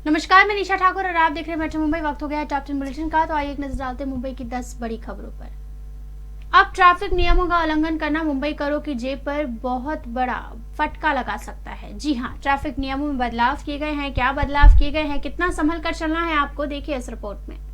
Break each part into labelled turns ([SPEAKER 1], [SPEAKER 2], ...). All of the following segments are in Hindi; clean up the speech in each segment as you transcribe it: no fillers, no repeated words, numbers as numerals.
[SPEAKER 1] नमस्कार, मैं निशा ठाकुर और आप देख रहे हैं मेट्रो मुंबई। वक्त हो गया है टॉप 10 बुलेटिन का। तो आइए एक नजर डालते हैं मुंबई की 10 बड़ी खबरों पर। अब ट्रैफिक नियमों का उल्लंघन करना मुंबई करों की जेब पर बहुत बड़ा फटका लगा सकता है। जी हां, ट्रैफिक नियमों में बदलाव किए गए हैं। क्या बदलाव किए गए हैं, कितना संभल कर चलना है, आपको देखिए इस रिपोर्ट में।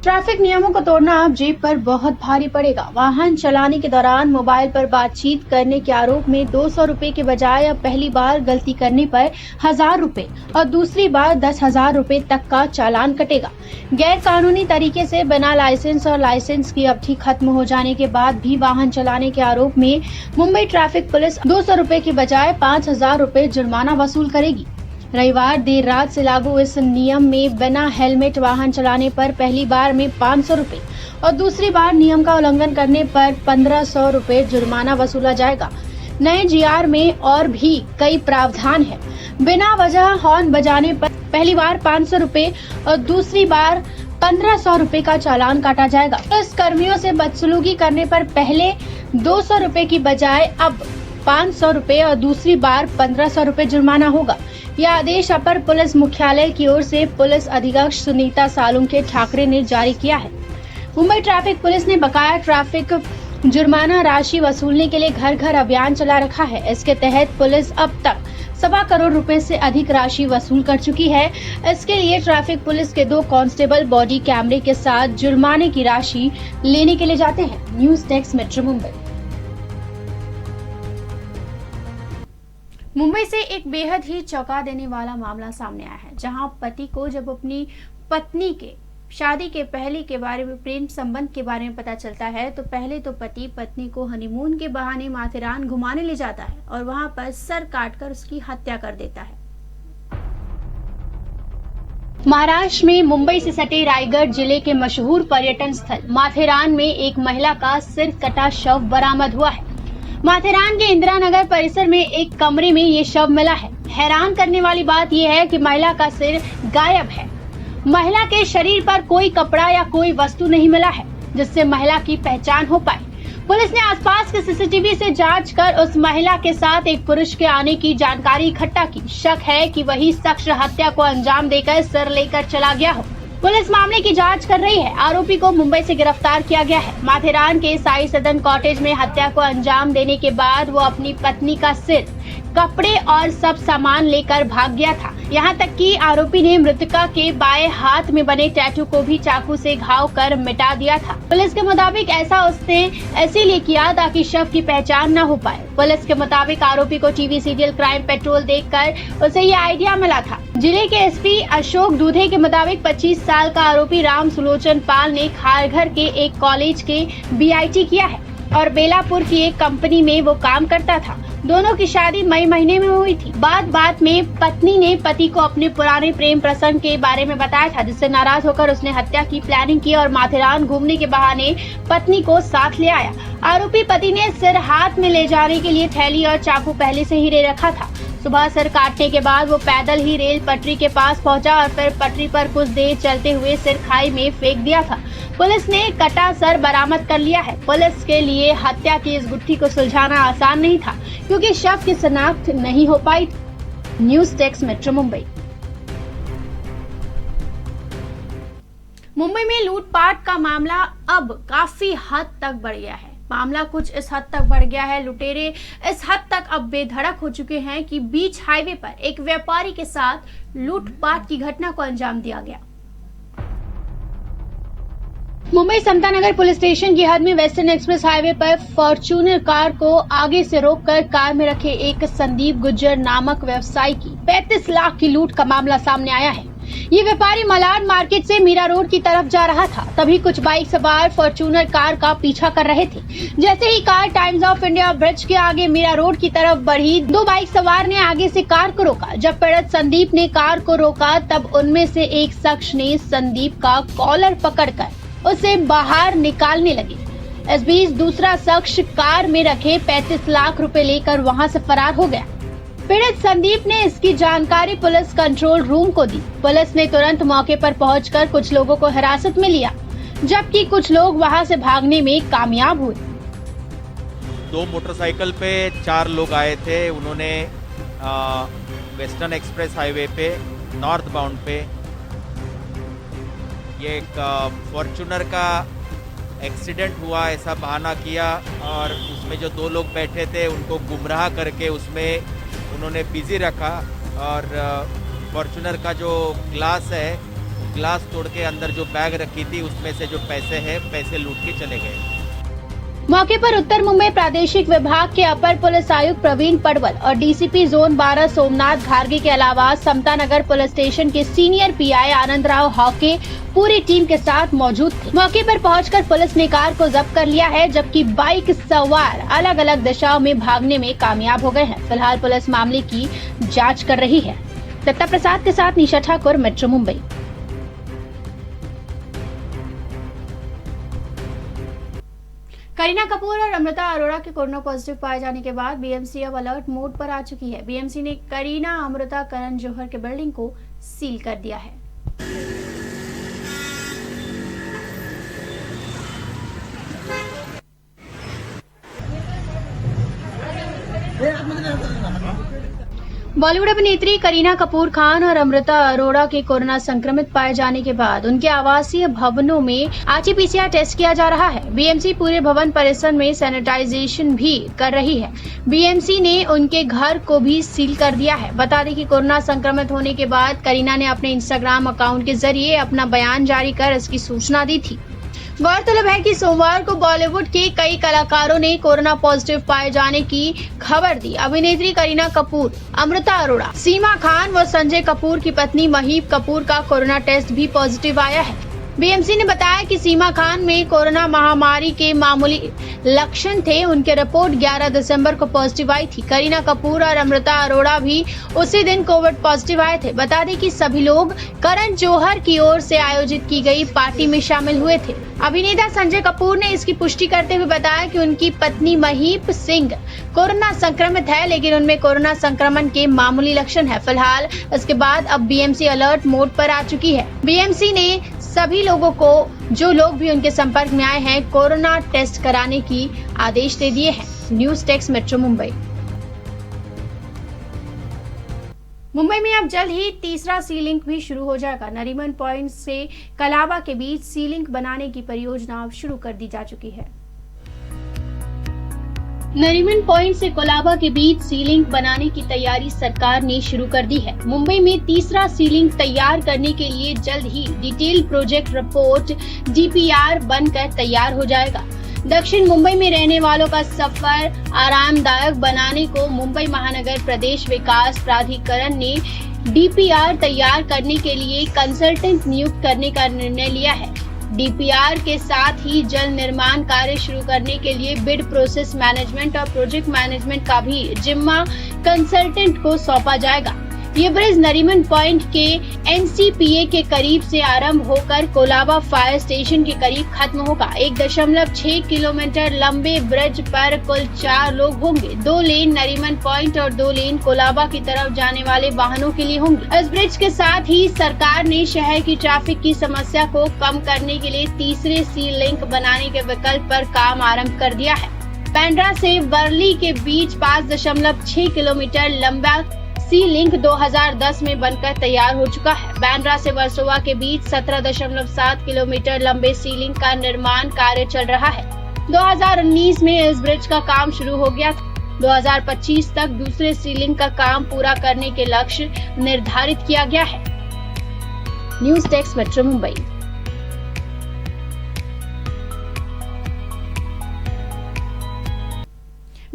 [SPEAKER 1] ट्रैफिक नियमों को तोड़ना अब जेब पर बहुत भारी पड़ेगा। वाहन चलाने के दौरान मोबाइल पर बातचीत करने के आरोप में 200 रुपए के बजाय अब पहली बार गलती करने पर 1000 रुपए और दूसरी बार 10,000 रुपए तक का चालान कटेगा। गैर कानूनी तरीके से बिना लाइसेंस और लाइसेंस की अवधि खत्म हो जाने के बाद भी वाहन चलाने के आरोप में मुंबई ट्रैफिक पुलिस 200 रुपए के बजाय 5,000 रुपए जुर्माना वसूल करेगी। रविवार देर रात से लागू इस नियम में बिना हेलमेट वाहन चलाने पर पहली बार में 500 रुपए और दूसरी बार नियम का उल्लंघन करने पर 1500 रुपए जुर्माना वसूला जाएगा। नए जीआर में और भी कई प्रावधान है। बिना वजह हॉर्न बजाने पर पहली बार 500 रुपए और दूसरी बार 1500 रुपए का चालान काटा जाएगा। पुलिस कर्मियों से बदसलूकी करने पर पहले 200 रुपए की बजाय अब 500 रुपए और दूसरी बार 1500 रुपए जुर्माना होगा। यह आदेश अपर पुलिस मुख्यालय की ओर से पुलिस अधीक्षक सुनीता सालुंके ठाकरे ने जारी किया है। मुंबई ट्रैफिक पुलिस ने बकाया ट्रैफिक जुर्माना राशि वसूलने के लिए घर घर अभियान चला रखा है। इसके तहत पुलिस अब तक 1.25 करोड़ रुपए से अधिक राशि वसूल कर चुकी है। इसके लिए ट्रैफिक पुलिस के 2 कांस्टेबल बॉडी कैमरे के साथ जुर्माने की राशि लेने के लिए जाते हैं। News desk metro Mumbai. Mumbai से एक बेहद ही चौंका देने वाला मामला सामने आया है, जहां पति को जब अपनी पत्नी के शादी के पहले के बारे में, प्रेम संबंध के बारे में पता चलता है तो पहले तो पति पत्नी को हनीमून के बहाने माथेरान घुमाने ले जाता है और वहां पर सर काटकर उसकी हत्या कर देता है। महाराष्ट्र में मुंबई से सटे रायगढ़ जिले के मशहूर पर्यटन स्थल माथेरान में एक महिला का सिर कटा शव बरामद हुआ है। माथेरान के इंदिरा नगर परिसर में एक कमरे में ये शव मिला है। हैरान करने वाली बात यह है कि महिला का सिर गायब है। महिला के शरीर पर कोई कपड़ा या कोई वस्तु नहीं मिला है जिससे महिला की पहचान हो पाए। पुलिस ने आसपास के सीसीटीवी से जांच कर उस महिला के साथ एक पुरुष के आने की जानकारी इकट्ठा की। शक है कि वही शख्स हत्या को अंजाम देकर सिर लेकर चला गया हो। पुलिस मामले की जांच कर रही है। आरोपी को मुंबई से गिरफ्तार किया गया है। माथेरान के साई सदन कॉटेज में हत्या को अंजाम देने के बाद वो अपनी पत्नी का सिर, कपड़े और सब सामान लेकर भाग गया था। यहाँ तक कि आरोपी ने मृतका के बाएं हाथ में बने टैटू को भी चाकू से घाव कर मिटा दिया था। पुलिस के मुताबिक ऐसा उसने इसीलिए किया ताकि शव की पहचान न हो पाए। पुलिस के मुताबिक आरोपी को टीवी सीरियल क्राइम पेट्रोल देखकर उसे ये आइडिया मिला था। जिले के एसपी अशोक दूधे के मुताबिक 25 साल का आरोपी राम सुलोचन पाल ने खारघर के एक कॉलेज के बीआईटी किया है और बेलापुर की एक कंपनी में वो काम करता था। दोनों की शादी मई महीने में हुई थी। बात में पत्नी ने पति को अपने पुराने प्रेम प्रसंग के बारे में बताया था, जिससे नाराज होकर उसने हत्या की प्लानिंग की और माथेरान घूमने के बहाने पत्नी को साथ ले आया। आरोपी पति ने सिर हाथ में ले जाने के लिए थैली और चाकू पहले से ही ले रखा था। सुबह सिर काटने के बाद वो पैदल ही रेल पटरी के पास पहुंचा और फिर पटरी पर कुछ देर चलते हुए सिर खाई में फेंक दिया था। पुलिस ने कटा सर बरामद कर लिया है। पुलिस के लिए हत्या की इस गुत्थी को सुलझाना आसान नहीं था क्योंकि शव की शनाख्त नहीं हो पाई थी। News desk metro Mumbai. Mumbai में लूटपाट का मामला अब काफी हद तक बढ़ गया है। मामला कुछ इस हद तक बढ़ गया है, लुटेरे इस हद तक अब बेधड़क हो चुके हैं कि बीच हाईवे पर एक व्यापारी के साथ लूटपाट की घटना को अंजाम दिया गया। मुंबई समता नगर पुलिस स्टेशन की हद में वेस्टर्न एक्सप्रेस हाईवे पर फॉर्च्यूनर कार को आगे से रोककर कार में रखे एक संदीप गुज्जर नामक व्यवसायी की 35 लाख की लूट का मामला सामने आया है। ये व्यापारी मलाड मार्केट से मीरा रोड की तरफ जा रहा था। तभी कुछ बाइक सवार फॉर्च्यूनर कार का पीछा कर रहे थे। जैसे ही car times of India bridge के आगे मीरा रोड की तरफ बढ़ी, 2 बाइक सवार ने आगे से कार को रोका। जब पीड़ित संदीप ने कार को रोका तब उनमें से एक शख्स ने संदीप का कॉलर पकड़कर उसे बाहर निकालने लगे। इस बीच दूसरा शख्स कार में रखे 35 लाख रुपए लेकर वहां से फरार हो गया। पीड़ित संदीप ने इसकी जानकारी पुलिस कंट्रोल रूम को दी। पुलिस ने तुरंत मौके पर पहुंचकर कुछ लोगों को हिरासत में लिया, जबकि कुछ लोग वहां से भागने में कामयाब हुए।
[SPEAKER 2] 2 मोटरसाइकिल पे 4 लोग आए थे। उन्होंने वेस्टर्न एक्सप्रेस हाईवे पे नॉर्थ बाउंड पे ये एक फॉर्च्यूनर का एक्सीडेंट हुआ, ऐसा बहाना किया और उसमें जो 2 लोग बैठे थे उनको गुमराह करके उसमें उन्होंने बिजी रखा और फॉर्च्यूनर का जो ग्लास है, ग्लास तोड़ के अंदर जो बैग रखी थी उसमें से जो पैसे लूट के चले गए।
[SPEAKER 1] मौके पर उत्तर मुंबई प्रादेशिक विभाग के अपर पुलिस आयुक्त प्रवीण पडवल और डीसीपी जोन 12 सोमनाथ घारगे के अलावा समता नगर पुलिस स्टेशन के सीनियर पीआई आनंद राव हॉके पूरी टीम के साथ मौजूद थे। मौके पर पहुंचकर पुलिस ने कार को जब्त कर लिया है, जबकि बाइक सवार अलग अलग दिशाओं में भागने में कामयाब हो गए हैं। फिलहाल पुलिस मामले की जाँच कर रही है। दत्ता प्रसाद के साथ निशा ठाकुर, मेट्रो मुंबई। करीना कपूर और अमृता अरोड़ा के कोरोना पॉजिटिव पाए जाने के बाद बीएमसी अब अलर्ट मोड पर आ चुकी है। बीएमसी ने करीना, अमृता, करण जौहर के बिल्डिंग को सील कर दिया है। बॉलीवुड अभिनेत्री करीना कपूर खान और अमृता अरोड़ा के कोरोना संक्रमित पाए जाने के बाद उनके आवासीय भवनों में आरटी-पीसीआर टेस्ट किया जा रहा है। बीएमसी पूरे भवन परिसर में सैनिटाइजेशन भी कर रही है। बीएमसी ने उनके घर को भी सील कर दिया है। बता दें कि कोरोना संक्रमित होने के बाद करीना ने अपने इंस्टाग्राम अकाउंट के जरिए अपना बयान जारी कर इसकी सूचना दी थी। गौरतलब है कि सोमवार को बॉलीवुड के कई कलाकारों ने कोरोना पॉजिटिव पाए जाने की खबर दी। अभिनेत्री करीना कपूर, अमृता अरोड़ा, सीमा खान व संजय कपूर की पत्नी महीप कपूर का कोरोना टेस्ट भी पॉजिटिव आया है। बीएमसी ने बताया कि सीमा खान में कोरोना महामारी के मामूली लक्षण थे। उनके रिपोर्ट 11 दिसंबर को पॉजिटिव आई थी। करीना कपूर और अमृता अरोड़ा भी उसी दिन कोविड पॉजिटिव आए थे। बता दें कि सभी लोग करण जौहर की ओर से आयोजित की गई पार्टी में शामिल हुए थे। अभिनेता संजय कपूर ने इसकी पुष्टि करते हुए बताया कि उनकी पत्नी महीप सिंह कोरोना संक्रमित है, लेकिन उनमें कोरोना संक्रमण के मामूली लक्षण है। फिलहाल इसके बाद अब बीएमसी अलर्ट मोड पर आ चुकी है। बीएमसी ने सभी लोगों को, जो लोग भी उनके संपर्क में आए हैं, कोरोना टेस्ट कराने की आदेश दे दिए हैं। News desk, metro Mumbai. Mumbai में अब जल्द ही तीसरा सी लिंक भी शुरू हो जाएगा। नरीमन पॉइंट से कलाबा के बीच सी लिंक बनाने की परियोजना अब शुरू कर दी जा चुकी है। नरीमन पॉइंट से कोलाबा के बीच सी लिंक बनाने की तैयारी सरकार ने शुरू कर दी है। मुंबई में तीसरा सी लिंक तैयार करने के लिए जल्द ही डिटेल प्रोजेक्ट रिपोर्ट DPR बनकर तैयार हो जाएगा। दक्षिण मुंबई में रहने वालों का सफर आरामदायक बनाने को मुंबई महानगर प्रदेश विकास प्राधिकरण ने DPR तैयार करने के लिए कंसल्टेंट नियुक्त करने का निर्णय लिया है। DPR के साथ ही जल निर्माण कार्य शुरू करने के लिए बिड प्रोसेस मैनेजमेंट और प्रोजेक्ट मैनेजमेंट का भी जिम्मा कंसल्टेंट को सौंपा जाएगा। ये ब्रिज नरीमन पॉइंट के NCPA के करीब से आरंभ होकर कोलाबा फायर स्टेशन के करीब खत्म होगा। 1.6 किलोमीटर लंबे ब्रिज पर कुल 4 लोग होंगे। 2 लेन नरीमन पॉइंट और 2 लेन कोलाबा की तरफ जाने वाले वाहनों के लिए होंगे। इस ब्रिज के साथ ही सरकार ने शहर की ट्रैफिक की समस्या को कम करने के लिए तीसरे सी लिंक बनाने के विकल्प पर काम आरम्भ कर दिया है। बांद्रा से वर्ली के बीच 5.6 किलोमीटर लंबा सी लिंक 2010 में बनकर तैयार हो चुका है। बांद्रा से वर्सोवा के बीच 17.7 किलोमीटर लंबे सी लिंक का निर्माण कार्य चल रहा है। 2019 में इस ब्रिज का काम शुरू हो गया था। 2025 तक दूसरे सी लिंक का काम पूरा करने के लक्ष्य निर्धारित किया गया है। News desk, metro Mumbai.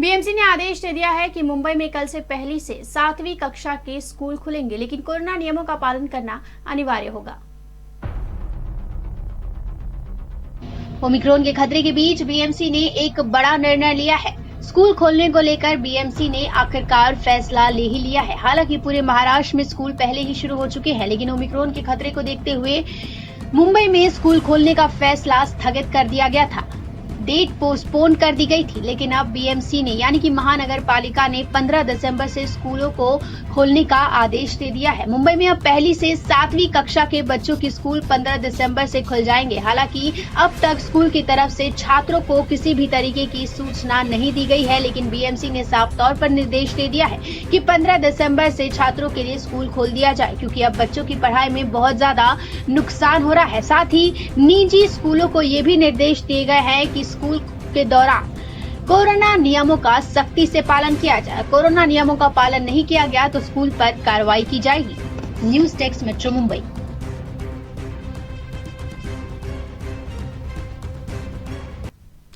[SPEAKER 1] BMC ने आदेश दे दिया है कि मुंबई में कल से 1 से 7वीं कक्षा के स्कूल खुलेंगे, लेकिन कोरोना नियमों का पालन करना अनिवार्य होगा। ओमिक्रॉन के खतरे के बीच बीएमसी ने एक बड़ा निर्णय लिया है। स्कूल खोलने को लेकर बीएमसी ने आखिरकार फैसला ले ही लिया है। हालांकि पूरे महाराष्ट्र में स्कूल पहले ही शुरू हो चुके हैं, लेकिन ओमिक्रॉन के खतरे को देखते हुए मुंबई में स्कूल खोलने का फैसला स्थगित कर दिया गया था। डेट पोस्टपोन कर दी गई थी, लेकिन अब बीएमसी ने यानी कि महानगर पालिका ने 15 दिसंबर से स्कूलों को खोलने का आदेश दे दिया है। मुंबई में अब पहली से 7वीं कक्षा के बच्चों की स्कूल 15 दिसंबर से खुल जाएंगे। हालांकि अब तक स्कूल की तरफ से छात्रों को किसी भी तरीके की सूचना नहीं दी गई है, लेकिन बीएमसी ने साफ तौर पर निर्देश दे दिया है कि 15 दिसंबर से छात्रों के लिए स्कूल खोल दिया जाए, क्योंकि अब बच्चों की पढ़ाई में बहुत ज्यादा नुकसान हो रहा है। साथ ही निजी स्कूलों को ये भी निर्देश दिए गए हैं कि स्कूल के दौरान कोरोना नियमों का सख्ती से पालन किया जाए। कोरोना नियमों का पालन नहीं किया गया तो स्कूल पर कार्रवाई की जाएगी। News desk metro Mumbai.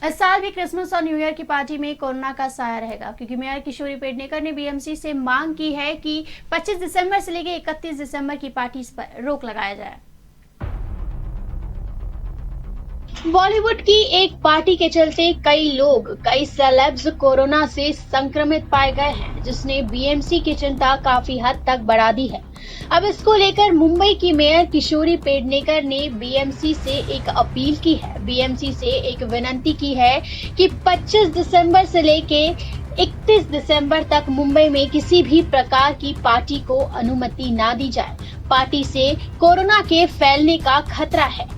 [SPEAKER 1] इस साल भी क्रिसमस और न्यू ईयर की पार्टी में कोरोना का साया रहेगा, क्योंकि मेयर किशोरी पेडनेकर ने बीएमसी से मांग की है कि 25 दिसंबर से लेकर 31 दिसंबर की पार्टीज पर रोक लगाया जाए। बॉलीवुड की एक पार्टी के चलते कई सेलेब्स कोरोना से संक्रमित पाए गए हैं, जिसने बीएमसी की चिंता काफी हद तक बढ़ा दी है। अब इसको लेकर मुंबई की मेयर किशोरी पेडनेकर ने बीएमसी से एक अपील की है। बीएमसी से एक विनती की है कि 25 दिसंबर से लेके 31 दिसंबर तक मुंबई में किसी भी प्रकार की पार्टी को अनुमति ना दी जाए। पार्टी से कोरोना के फैलने का खतरा है,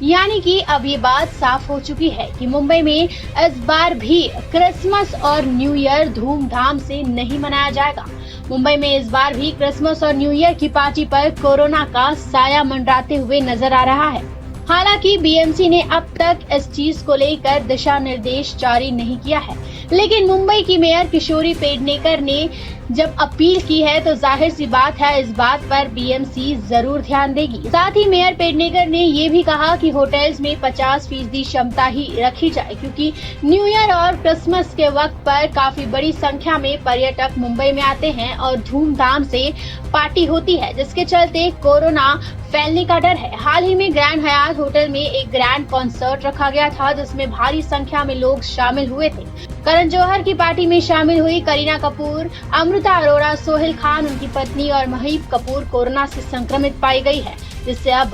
[SPEAKER 1] यानी कि अब ये बात साफ हो चुकी है कि मुंबई में इस बार भी क्रिसमस और न्यू ईयर धूमधाम से नहीं मनाया जाएगा। मुंबई में इस बार भी क्रिसमस और न्यू ईयर की पार्टी पर कोरोना का साया मंडराते हुए नजर आ रहा है। हालांकि बीएमसी ने अब तक इस चीज को लेकर दिशा निर्देश जारी नहीं किया है, लेकिन मुंबई की मेयर किशोरी पेडनेकर ने जब अपील की है तो जाहिर सी बात है इस बात पर बीएमसी जरूर ध्यान देगी। साथ ही मेयर पेडनेकर ने ये भी कहा कि होटल्स में 50% क्षमता ही रखी जाए, क्योंकि न्यू ईयर और क्रिसमस के वक्त पर काफी बड़ी संख्या में पर्यटक मुंबई में आते हैं और धूमधाम से पार्टी होती है, जिसके चलते कोरोना फैलने का डर है। हाल ही में ग्रैंड हयात होटल में एक ग्रैंड कॉन्सर्ट रखा गया था, जिसमें भारी संख्या में लोग शामिल हुए थे। करण जौहर की पार्टी में शामिल हुई करीना कपूर, अमृता अरोड़ा, सोहेल खान, उनकी पत्नी और महबूब कपूर कोरोना से संक्रमित पाई गई है, जिससे अब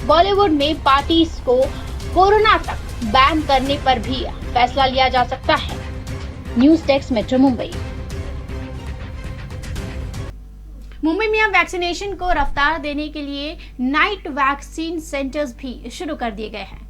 [SPEAKER 1] बॉलीवुड में पार्टीज को कोरोना तक बैन करने पर भी फैसला लिया जा सकता है। News desk metro Mumbai. Mumbai में अब वैक्सीनेशन को रफ्तार देने के लिए नाइट वैक्सीन सेंटर्स भी शुरू कर दिए गए हैं।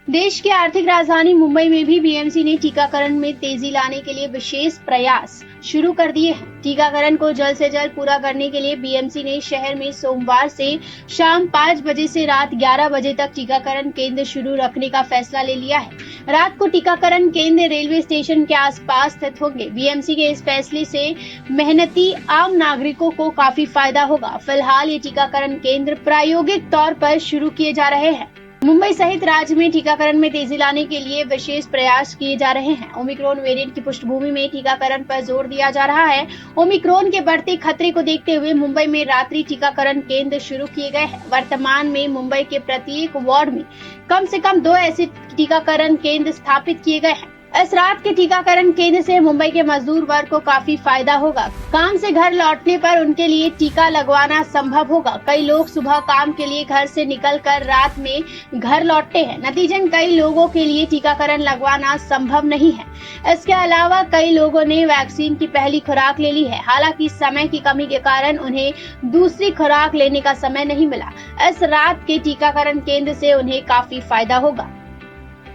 [SPEAKER 1] देश की आर्थिक राजधानी मुंबई में भी बीएमसी ने टीकाकरण में तेजी लाने के लिए विशेष प्रयास शुरू कर दिए हैं। टीकाकरण को जल्द से जल्द पूरा करने के लिए बीएमसी ने शहर में सोमवार से शाम 5 बजे से रात 11 बजे तक टीकाकरण केंद्र शुरू रखने का फैसला ले लिया है। रात को टीकाकरण केंद्र रेलवे स्टेशन के आसपास स्थित होंगे। बीएमसी के इस फैसले से मेहनती आम नागरिकों को काफी फायदा होगा। फिलहाल ये टीकाकरण केंद्र प्रायोगिक तौर पर शुरू किए जा रहे हैं। मुंबई सहित राज्य में टीकाकरण में तेजी लाने के लिए विशेष प्रयास किए जा रहे हैं। ओमिक्रॉन वेरिएंट की पृष्ठभूमि में टीकाकरण पर जोर दिया जा रहा है। ओमिक्रॉन के बढ़ते खतरे को देखते हुए मुंबई में रात्रि टीकाकरण केंद्र शुरू किए गए हैं। वर्तमान में मुंबई के प्रत्येक वार्ड में कम से कम 2 ऐसे टीकाकरण केंद्र स्थापित किए गए हैं। इस रात के टीकाकरण केंद्र से मुंबई के मजदूर वर्ग को काफी फायदा होगा। काम से घर लौटने पर उनके लिए टीका लगवाना संभव होगा। कई लोग सुबह काम के लिए घर से निकलकर रात में घर लौटते हैं, नतीजन कई लोगों के लिए टीकाकरण लगवाना संभव नहीं है। इसके अलावा कई लोगों ने वैक्सीन की पहली खुराक ले ली है, हालांकि समय की कमी के कारण उन्हें दूसरी खुराक लेने का समय नहीं मिला। इस रात के टीकाकरण केंद्र से उन्हें काफी फायदा होगा।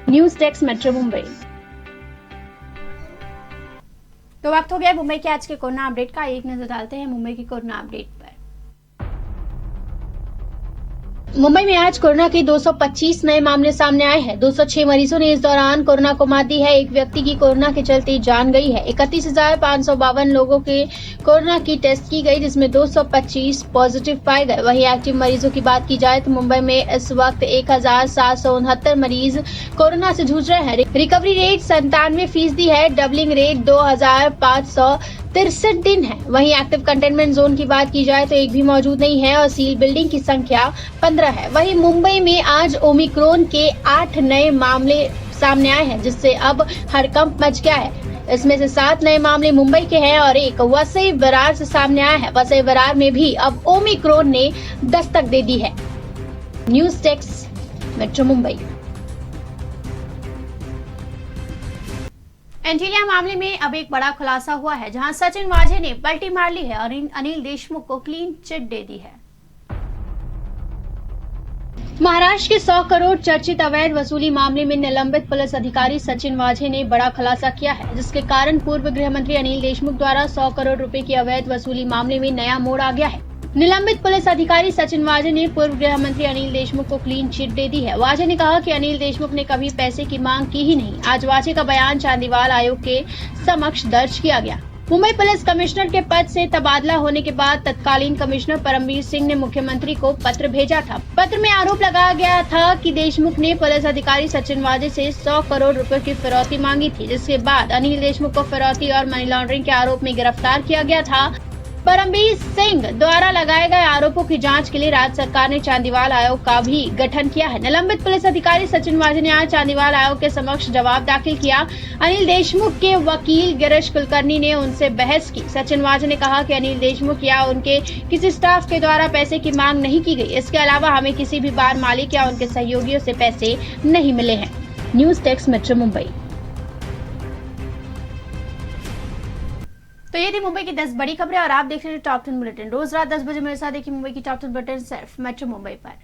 [SPEAKER 1] News desk metro Mumbai. तो वक्त हो गया मुंबई के आज के कोरोना अपडेट का। एक नजर डालते हैं मुंबई की कोरोना अपडेट पर। मुंबई में आज कोरोना के 225 नए मामले सामने आए हैं। 206 मरीजों ने इस दौरान कोरोना को मात दी है। एक व्यक्ति की कोरोना के चलते जान गई है। 31,552 लोगों के कोरोना की टेस्ट की गई, जिसमें 225 पॉजिटिव पाए गए। वहीं एक्टिव मरीजों की बात की जाए तो मुंबई में इस वक्त 1,769 मरीज कोरोना से जूझ रहे हैं। रिकवरी रेट 97% है। डबलिंग रेट 2,563 दिन है। वहीं एक्टिव कंटेनमेंट जोन की बात की जाए तो एक भी मौजूद नहीं है और सील बिल्डिंग की संख्या 15 है। वहीं मुंबई में आज ओमिक्रॉन के 8 नए मामले सामने आए हैं, जिससे अब हड़कंप मच गया है। इसमें से 7 नए मामले मुंबई के हैं और एक वसई विरार से सामने आया है। वसई विरार में भी अब ओमिक्रॉन ने दस्तक दे दी है। News desk metro Mumbai. Antilia मामले में अब एक बड़ा खुलासा हुआ है, जहां सचिन वाझे ने पलटी मार ली है और अनिल देशमुख को क्लीन चिट दे दी है। महाराष्ट्र के 100 करोड़ चर्चित अवैध वसूली मामले में निलंबित पुलिस अधिकारी सचिन वाझे ने बड़ा खुलासा किया है, जिसके कारण पूर्व गृह मंत्री अनिल देशमुख द्वारा 100 करोड़ रुपए की अवैध वसूली मामले में नया मोड़ आ गया है। निलंबित पुलिस अधिकारी सचिन वाझे ने पूर्व गृह मंत्री अनिल देशमुख को क्लीन चिट दे दी है। वाझे ने कहा कि अनिल देशमुख ने कभी पैसे की मांग की ही नहीं। आज वाझे का बयान चांदीवाल आयोग के समक्ष दर्ज किया गया। मुंबई पुलिस कमिश्नर के पद से तबादला होने के बाद तत्कालीन कमिश्नर परमवीर सिंह ने मुख्यमंत्री को पत्र भेजा था। पत्र में आरोप लगाया गया था कि देशमुख ने पुलिस अधिकारी सचिन वाझे से 100 करोड़ रुपए की फिरौती मांगी थी, जिसके बाद अनिल देशमुख को फिरौती और मनी लॉन्ड्रिंग के आरोप में गिरफ्तार किया गया था। परमवीर सिंह द्वारा लगाए गए आरोपों की जांच के लिए राज्य सरकार ने चांदीवाल आयोग का भी गठन किया है। निलंबित पुलिस अधिकारी सचिन वाझे ने आज चांदीवाल आयोग के समक्ष जवाब दाखिल किया। अनिल देशमुख के वकील गिरीश कुलकर्णी ने उनसे बहस की। सचिन वाझे ने कहा कि अनिल देशमुख या उनके किसी स्टाफ के द्वारा पैसे की मांग नहीं की गई। इसके अलावा हमें किसी भी बार मालिक या उनके सहयोगियों से पैसे नहीं मिले हैं। News desk metro Mumbai. तो ये थी मुंबई की 10 बड़ी खबरें और आप देख रहे हैं टॉप 10 बुलेटिन। रोज रात 10 बजे मेरे साथ देखिए मुंबई की टॉप 10 बुलेटिन सिर्फ मेट्रो मुंबई पर।